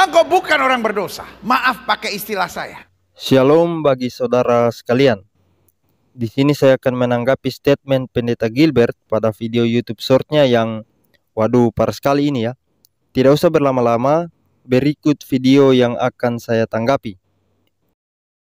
Engkau bukan orang berdosa. Maaf pakai istilah saya. Shalom bagi saudara sekalian. Di sini saya akan menanggapi statement Pendeta Gilbert pada video YouTube shortnya yang waduh parah sekali ini ya. Tidak usah berlama-lama, berikut video yang akan saya tanggapi.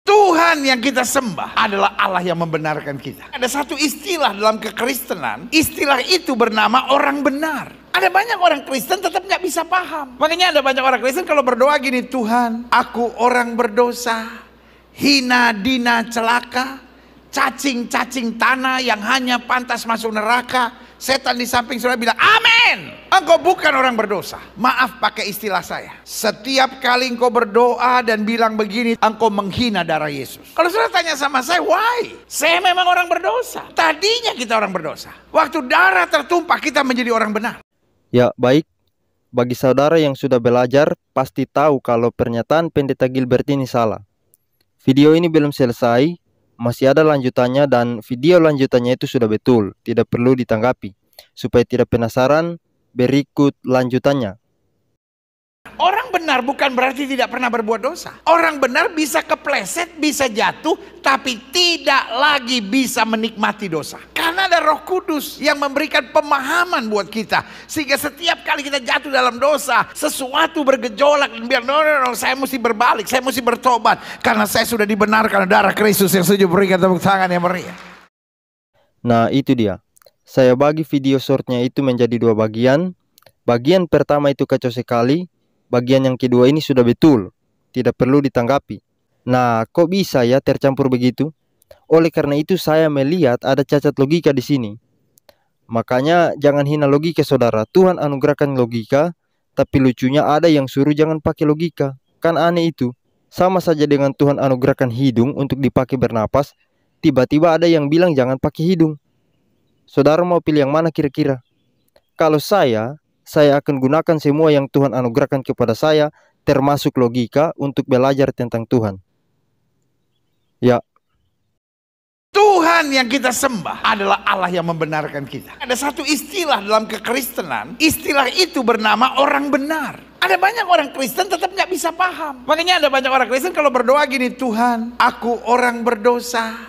Tuhan yang kita sembah adalah Allah yang membenarkan kita. Ada satu istilah dalam kekristenan, istilah itu bernama orang benar. Ada banyak orang Kristen tetap nggak bisa paham. Makanya ada banyak orang Kristen kalau berdoa gini, Tuhan, aku orang berdosa, hina, dina, celaka, cacing-cacing tanah yang hanya pantas masuk neraka. Setan di samping saudara bilang, amin. Engkau bukan orang berdosa. Maaf pakai istilah saya. Setiap kali engkau berdoa dan bilang begini, engkau menghina darah Yesus. Kalau saudara tanya sama saya, why? Saya memang orang berdosa. Tadinya kita orang berdosa. Waktu darah tertumpah, kita menjadi orang benar. Ya baik, bagi saudara yang sudah belajar, pasti tahu kalau pernyataan Pendeta Gilbert ini salah. Video ini belum selesai, masih ada lanjutannya dan video lanjutannya itu sudah betul, tidak perlu ditanggapi. Supaya tidak penasaran, berikut lanjutannya. Orang benar bukan berarti tidak pernah berbuat dosa. Orang benar bisa kepleset, bisa jatuh, tapi tidak lagi bisa menikmati dosa. Karena ada Roh Kudus yang memberikan pemahaman buat kita. Sehingga setiap kali kita jatuh dalam dosa, sesuatu bergejolak dan bilang, no, saya mesti berbalik, saya mesti bertobat. Karena saya sudah dibenarkan darah Kristus yang setuju, berikan tepuk tangan yang meriah. Nah itu dia. Saya bagi video shortnya itu menjadi dua bagian. Bagian pertama itu kacau sekali. Bagian yang kedua ini sudah betul, tidak perlu ditanggapi. Nah, kok bisa ya tercampur begitu? Oleh karena itu saya melihat ada cacat logika di sini. Makanya jangan hina logika saudara. Tuhan anugerahkan logika, tapi lucunya ada yang suruh jangan pakai logika. Kan aneh itu. Sama saja dengan Tuhan anugerahkan hidung untuk dipakai bernapas, tiba-tiba ada yang bilang jangan pakai hidung. Saudara mau pilih yang mana kira-kira? Kalau saya akan gunakan semua yang Tuhan anugerahkan kepada saya, termasuk logika, untuk belajar tentang Tuhan. Ya. Tuhan yang kita sembah adalah Allah yang membenarkan kita. Ada satu istilah dalam kekristenan, istilah itu bernama orang benar. Ada banyak orang Kristen tetap nggak bisa paham. Makanya ada banyak orang Kristen kalau berdoa gini, Tuhan, aku orang berdosa,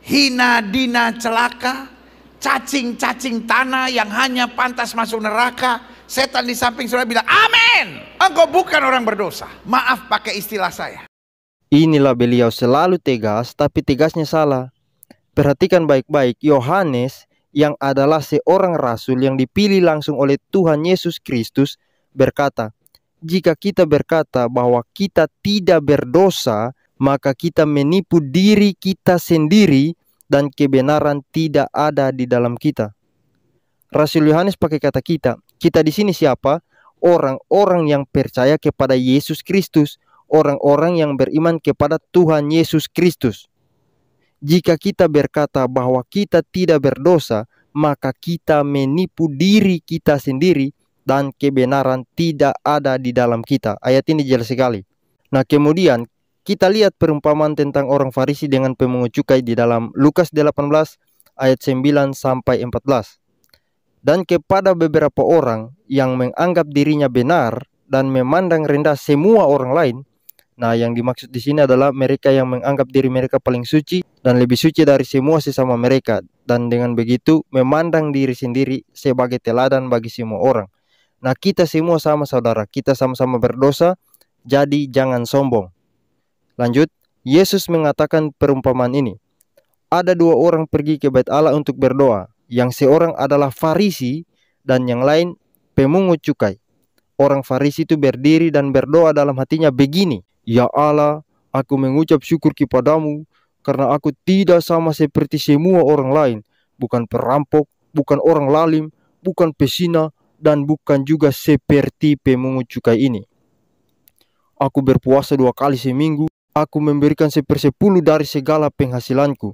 hina, dina, celaka, cacing-cacing tanah yang hanya pantas masuk neraka. Setan di samping saudara bilang, amin. Engkau bukan orang berdosa. Maaf pakai istilah saya. Inilah beliau selalu tegas, tapi tegasnya salah. Perhatikan baik-baik, Yohanes yang adalah seorang rasul yang dipilih langsung oleh Tuhan Yesus Kristus berkata, jika kita berkata bahwa kita tidak berdosa, maka kita menipu diri kita sendiri dan kebenaran tidak ada di dalam kita. Rasul Yohanes pakai kata kita. Kita di sini siapa? Orang-orang yang percaya kepada Yesus Kristus, orang-orang yang beriman kepada Tuhan Yesus Kristus. Jika kita berkata bahwa kita tidak berdosa, maka kita menipu diri kita sendiri dan kebenaran tidak ada di dalam kita. Ayat ini jelas sekali. Nah, kemudian kita lihat perumpamaan tentang orang Farisi dengan pemungut cukai di dalam Lukas 18 ayat 9 sampai 14. Dan kepada beberapa orang yang menganggap dirinya benar dan memandang rendah semua orang lain. Nah, yang dimaksud di sini adalah mereka yang menganggap diri mereka paling suci dan lebih suci dari semua sesama mereka. Dan dengan begitu memandang diri sendiri sebagai teladan bagi semua orang. Nah, kita semua sama saudara, kita sama-sama berdosa, jadi jangan sombong. Lanjut, Yesus mengatakan perumpamaan ini. Ada dua orang pergi ke bait Allah untuk berdoa. Yang seorang adalah Farisi dan yang lain pemungut cukai. Orang Farisi itu berdiri dan berdoa dalam hatinya begini, ya Allah, aku mengucap syukur kepadamu karena aku tidak sama seperti semua orang lain. Bukan perampok, bukan orang lalim, bukan pesina, dan bukan juga seperti pemungut cukai ini. Aku berpuasa 2 kali seminggu, aku memberikan 1/10 dari segala penghasilanku.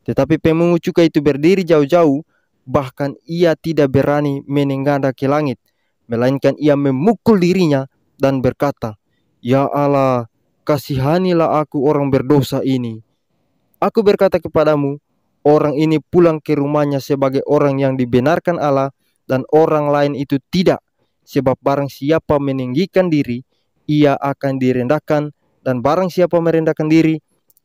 Tetapi pemungut cukai itu berdiri jauh-jauh, bahkan ia tidak berani menengadah ke langit, melainkan ia memukul dirinya dan berkata, ya Allah, kasihanilah aku orang berdosa ini. Aku berkata kepadamu, orang ini pulang ke rumahnya sebagai orang yang dibenarkan Allah, dan orang lain itu tidak. Sebab barang siapa meninggikan diri, ia akan direndahkan, dan barang siapa merendahkan diri,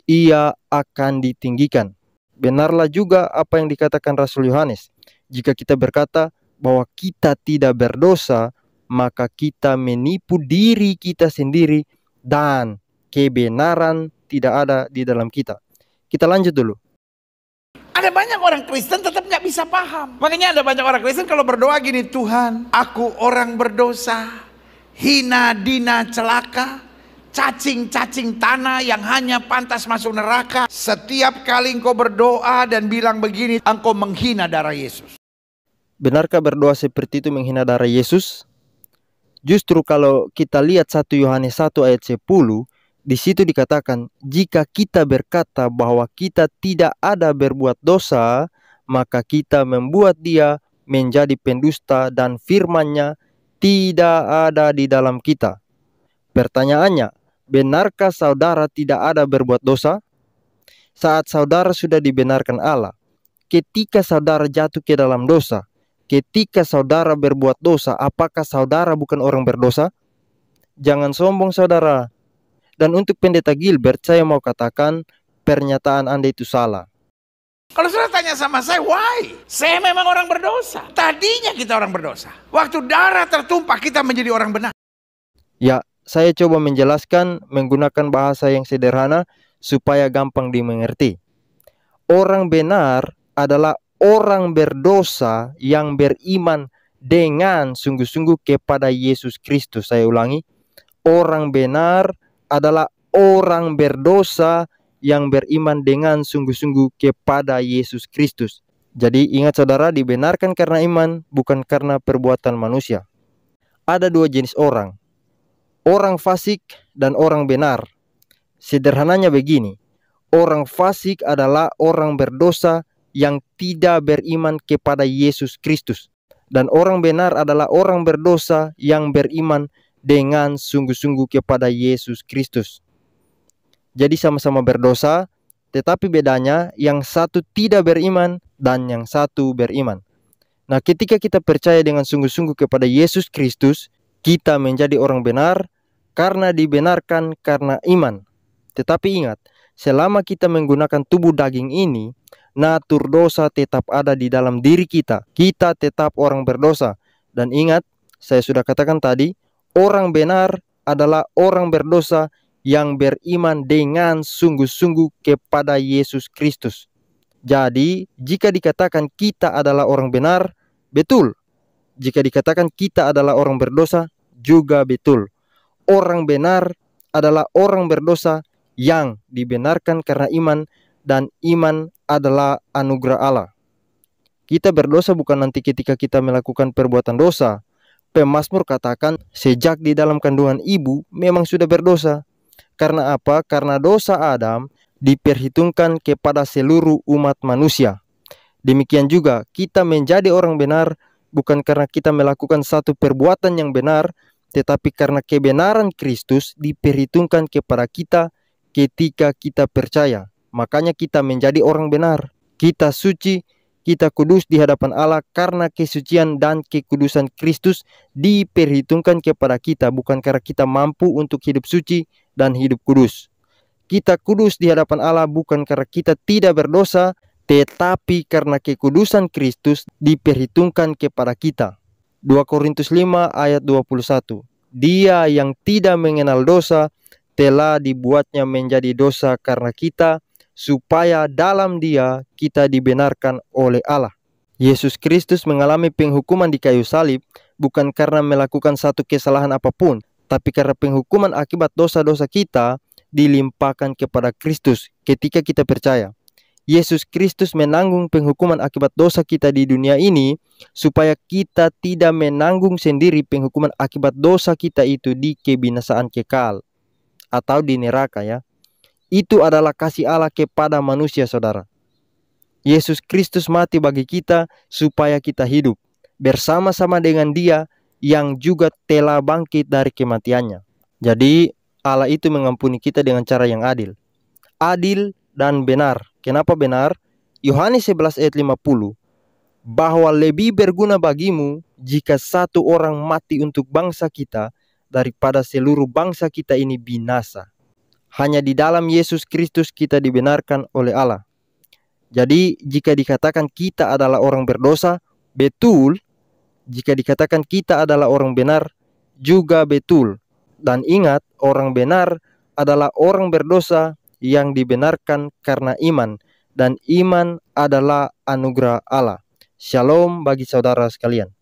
ia akan ditinggikan. Benarlah juga apa yang dikatakan Rasul Yohanes. Jika kita berkata bahwa kita tidak berdosa, maka kita menipu diri kita sendiri dan kebenaran tidak ada di dalam kita. Kita lanjut dulu. Ada banyak orang Kristen tetap nggak bisa paham. Makanya ada banyak orang Kristen kalau berdoa gini, Tuhan, aku orang berdosa, hina, dina, celaka, cacing-cacing tanah yang hanya pantas masuk neraka. Setiap kali engkau berdoa dan bilang begini, engkau menghina darah Yesus. Benarkah berdoa seperti itu menghina darah Yesus? Justru kalau kita lihat 1 Yohanes 1 ayat 10, di situ dikatakan, jika kita berkata bahwa kita tidak ada berbuat dosa, maka kita membuat dia menjadi pendusta dan firman-Nya tidak ada di dalam kita. Pertanyaannya, benarkah saudara tidak ada berbuat dosa? Saat saudara sudah dibenarkan Allah, ketika saudara jatuh ke dalam dosa, ketika saudara berbuat dosa, apakah saudara bukan orang berdosa? Jangan sombong saudara. Dan untuk Pendeta Gilbert, saya mau katakan pernyataan Anda itu salah. Kalau saudara tanya sama saya, why? Saya memang orang berdosa. Tadinya kita orang berdosa. Waktu darah tertumpah, kita menjadi orang benar. Ya, saya coba menjelaskan menggunakan bahasa yang sederhana supaya gampang dimengerti. Orang benar adalah orang berdosa yang beriman dengan sungguh-sungguh kepada Yesus Kristus. Saya ulangi, orang benar adalah orang berdosa yang beriman dengan sungguh-sungguh kepada Yesus Kristus. Jadi ingat saudara, dibenarkan karena iman, bukan karena perbuatan manusia. Ada dua jenis orang, orang fasik dan orang benar. Sederhananya begini, orang fasik adalah orang berdosa yang tidak beriman kepada Yesus Kristus. Dan orang benar adalah orang berdosa yang beriman dengan sungguh-sungguh kepada Yesus Kristus. Jadi sama-sama berdosa, tetapi bedanya yang satu tidak beriman dan yang satu beriman. Nah, ketika kita percaya dengan sungguh-sungguh kepada Yesus Kristus, kita menjadi orang benar karena dibenarkan karena iman. Tetapi ingat, selama kita menggunakan tubuh daging ini, natur dosa tetap ada di dalam diri kita. Kita tetap orang berdosa. Dan ingat, saya sudah katakan tadi, orang benar adalah orang berdosa yang beriman dengan sungguh-sungguh kepada Yesus Kristus. Jadi, jika dikatakan kita adalah orang benar, betul. Jika dikatakan kita adalah orang berdosa, juga betul. Orang benar adalah orang berdosa yang dibenarkan karena iman, dan iman adalah anugerah Allah. Kita berdosa bukan nanti ketika kita melakukan perbuatan dosa. Pemazmur katakan, sejak di dalam kandungan ibu memang sudah berdosa. Karena apa? Karena dosa Adam diperhitungkan kepada seluruh umat manusia. Demikian juga kita menjadi orang benar bukan karena kita melakukan satu perbuatan yang benar, tetapi karena kebenaran Kristus diperhitungkan kepada kita ketika kita percaya. Makanya kita menjadi orang benar. Kita suci, kita kudus di hadapan Allah karena kesucian dan kekudusan Kristus diperhitungkan kepada kita, bukan karena kita mampu untuk hidup suci dan hidup kudus. Kita kudus di hadapan Allah bukan karena kita tidak berdosa, tetapi karena kekudusan Kristus diperhitungkan kepada kita. 2 Korintus 5 ayat 21. Dia yang tidak mengenal dosa telah dibuatnya menjadi dosa karena kita, supaya dalam dia kita dibenarkan oleh Allah. Yesus Kristus mengalami penghukuman di kayu salib bukan karena melakukan satu kesalahan apapun, tapi karena penghukuman akibat dosa-dosa kita dilimpahkan kepada Kristus ketika kita percaya. Yesus Kristus menanggung penghukuman akibat dosa kita di dunia ini supaya kita tidak menanggung sendiri penghukuman akibat dosa kita itu di kebinasaan kekal atau di neraka ya. Itu adalah kasih Allah kepada manusia, saudara. Yesus Kristus mati bagi kita supaya kita hidup bersama-sama dengan Dia yang juga telah bangkit dari kematiannya. Jadi Allah itu mengampuni kita dengan cara yang adil. Adil dan benar. Kenapa benar? Yohanes 11 ayat 50. Bahwa lebih berguna bagimu jika satu orang mati untuk bangsa kita daripada seluruh bangsa kita ini binasa. Hanya di dalam Yesus Kristus kita dibenarkan oleh Allah. Jadi jika dikatakan kita adalah orang berdosa, betul. Jika dikatakan kita adalah orang benar, juga betul. Dan ingat, orang benar adalah orang berdosa yang dibenarkan karena iman. Dan iman adalah anugerah Allah. Shalom bagi saudara sekalian.